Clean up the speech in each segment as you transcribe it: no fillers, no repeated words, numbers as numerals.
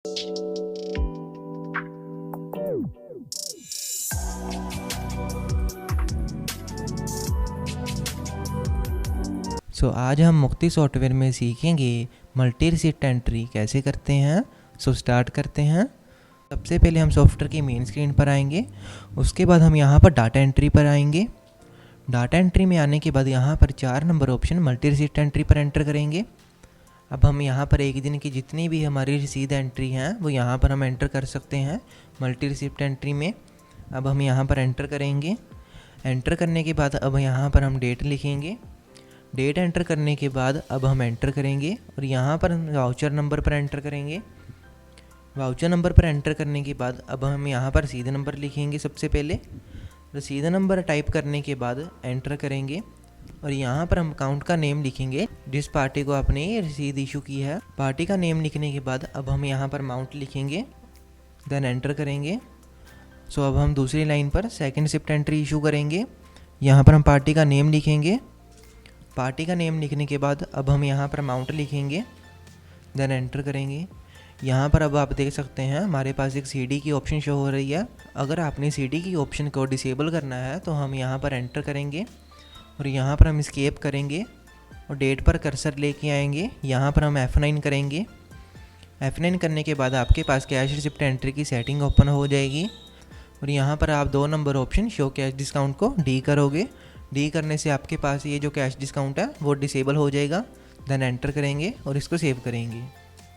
आज हम मुक्ति सॉफ्टवेयर में सीखेंगे मल्टी रिसिप्ट एंट्री कैसे करते हैं। स्टार्ट करते हैं। सबसे पहले हम सॉफ्टवेयर की मेन स्क्रीन पर आएंगे। उसके बाद हम यहाँ पर डाटा एंट्री पर आएंगे। डाटा एंट्री में आने के बाद यहाँ पर 4 number option multi receipt entry पर एंटर करेंगे। अब हम यहाँ पर एक दिन की जितनी भी हमारी रसीद एंट्री हैं वो यहाँ पर हम एंटर कर सकते हैं मल्टी रिसिप्ट एंट्री में। अब हम यहाँ पर एंटर करेंगे। एंटर करने के बाद अब यहाँ पर हम डेट लिखेंगे। डेट एंटर करने के बाद अब हम एंटर करेंगे और यहाँ पर हम वाउचर नंबर पर एंटर करेंगे। वाउचर नंबर पर एंटर करने के बाद अब हम यहाँ पर रसीद नंबर लिखेंगे। सबसे पहले रसीद नंबर टाइप करने के बाद एंटर करेंगे और यहाँ पर हम अकाउंट का नेम लिखेंगे जिस पार्टी को आपने ये रसीद इशू की है। पार्टी का नेम लिखने के बाद अब हम यहाँ पर अमाउंट लिखेंगे, देन एंटर करेंगे। अब हम दूसरी लाइन पर सेकंड रिसिप्ट एंट्री इशू करेंगे। यहाँ पर हम पार्टी का नेम लिखेंगे। पार्टी का नेम लिखने के बाद अब हम यहाँ पर अमाउंट लिखेंगे, देन एंटर करेंगे। यहाँ पर अब आप देख सकते हैं हमारे पास एक सीडी की ऑप्शन शो हो रही है। अगर आपने सीडी की ऑप्शन को डिसेबल करना है तो हम यहाँ पर एंटर करेंगे और यहाँ पर हम एस्केप करेंगे और डेट पर कर्सर लेके आएंगे। यहाँ पर हम F9 करेंगे। F9 करने के बाद आपके पास कैश रिसिप्ट एंट्री की सेटिंग ओपन हो जाएगी और यहाँ पर आप 2 number option show cash discount को डी करोगे। डी करने से आपके पास ये जो कैश डिस्काउंट है वो डिसेबल हो जाएगा। देन एंटर करेंगे और इसको सेव करेंगे,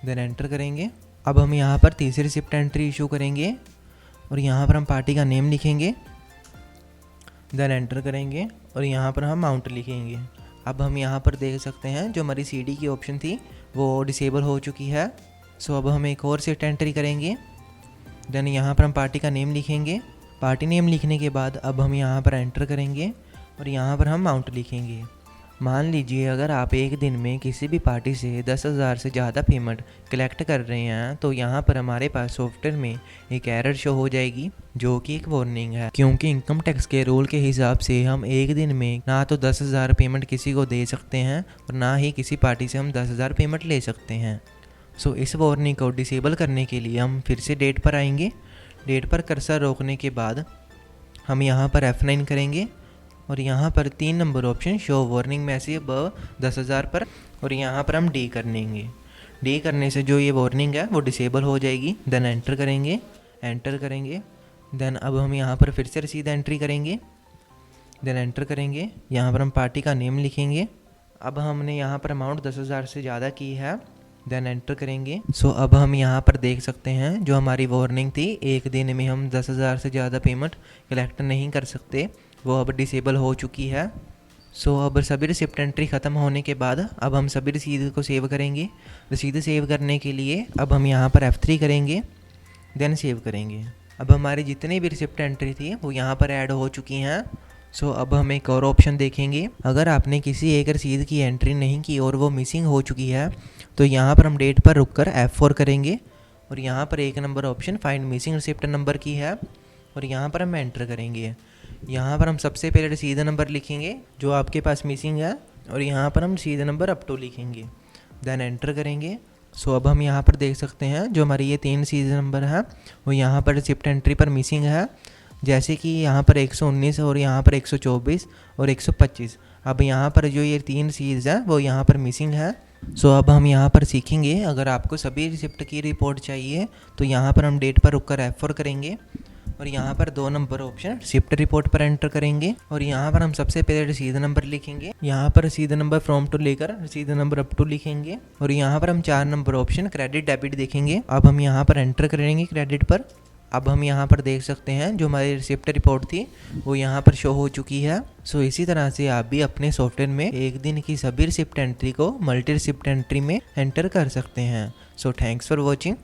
देन एंटर करेंगे। अब हम यहाँ पर तीसरी रिसिप्ट एंट्री इशू करेंगे और यहाँ पर हम पार्टी का नेम लिखेंगे, देन एंटर करेंगे और यहाँ पर हम अमाउंट लिखेंगे। अब हम यहाँ पर देख सकते हैं जो हमारी सीडी की ऑप्शन थी वो डिसेबल हो चुकी है। अब हम एक और रिसिप्ट एंट्री करेंगे, देन यहाँ पर हम पार्टी का नेम लिखेंगे। पार्टी नेम लिखने के बाद अब हम यहाँ पर एंटर करेंगे और यहाँ पर हम अमाउंट लिखेंगे। मान लीजिए अगर आप एक दिन में किसी भी पार्टी से 10,000 से ज़्यादा पेमेंट कलेक्ट कर रहे हैं तो यहाँ पर हमारे पास सॉफ्टवेयर में एक एरर शो हो जाएगी जो कि एक वार्निंग है, क्योंकि इनकम टैक्स के रूल के हिसाब से हम एक दिन में ना तो 10,000 पेमेंट किसी को दे सकते हैं और ना ही किसी पार्टी से हम 10,000 पेमेंट ले सकते हैं। इस वार्निंग को डिसेबल करने के लिए हम फिर से डेट पर आएंगे। डेट पर कर्सर रोकने के बाद हम यहाँ पर F9 करेंगे और यहाँ पर 3 number option show warning message अब 10,000 पर और यहाँ पर हम डी कर लेंगे। डी करने से जो ये वार्निंग है वो डिसेबल हो जाएगी। देन एंटर करेंगे, एंटर करेंगे। देन अब हम यहाँ पर फिर से रसीद एंट्री करेंगे, देन एंटर करेंगे। यहाँ पर हम पार्टी का नेम लिखेंगे। अब हमने यहाँ पर अमाउंट 10,000 से ज़्यादा की है, देन एंटर करेंगे। अब हम यहाँ पर देख सकते हैं जो हमारी वार्निंग थी एक दिन में हम 10,000 से ज़्यादा पेमेंट कलेक्ट नहीं कर सकते वो अब डिसेबल हो चुकी है। अब सभी रिसिप्ट एंट्री ख़त्म होने के बाद अब हम सभी रसीद को सेव करेंगे। रसीद सेव करने के लिए अब हम यहाँ पर F3 करेंगे, देन सेव करेंगे। अब हमारी जितनी भी रिसिप्ट एंट्री थी वो यहाँ पर ऐड हो चुकी हैं। अब हम एक और ऑप्शन देखेंगे। अगर आपने किसी एक रसीद की एंट्री नहीं की और वो मिसिंग हो चुकी है तो यहाँ पर हम डेट पर रुककर F4 करेंगे और यहाँ पर 1 number option find missing receipt number की है और यहाँ पर हम एंटर करेंगे। यहाँ पर हम सबसे पहले रसीद नंबर लिखेंगे जो आपके पास मिसिंग है और यहाँ पर हम रसीद नंबर अप टू लिखेंगे, देन एंटर करेंगे। अब हम यहाँ पर देख सकते हैं जो हमारी ये 3 रसीद नंबर है वो यहाँ पर रिसिप्ट एंट्री पर मिसिंग है, जैसे कि यहाँ पर 119 और यहाँ पर 124 और 125। अब यहाँ पर जो ये 3 रसीद हैं वो यहाँ पर मिसिंग है। अब हम यहाँ पर सीखेंगे। अगर आपको सभी रिसिप्ट की रिपोर्ट चाहिए तो यहाँ पर हम डेट पर रुककर F4 करेंगे और यहाँ पर 2 नंबर ऑप्शन रिसिप्ट रिपोर्ट पर एंटर करेंगे और यहाँ पर हम सबसे पहले रसीद नंबर लिखेंगे। यहाँ पर रसीद नंबर फ्रॉम टू लेकर रसीद नंबर अप टू लिखेंगे और यहाँ पर हम 4 नंबर ऑप्शन क्रेडिट डेबिट देखेंगे। अब हम यहाँ पर एंटर करेंगे क्रेडिट पर। अब हम यहाँ पर देख सकते हैं जो हमारी रिसिप्ट रिपोर्ट थी वो यहाँ पर शो हो चुकी है। इसी तरह से आप भी अपने सॉफ्टवेयर में एक दिन की सभी रिसिप्ट एंट्री को मल्टी रिसिप्ट एंट्री में एंटर कर सकते हैं। Thanks for watching.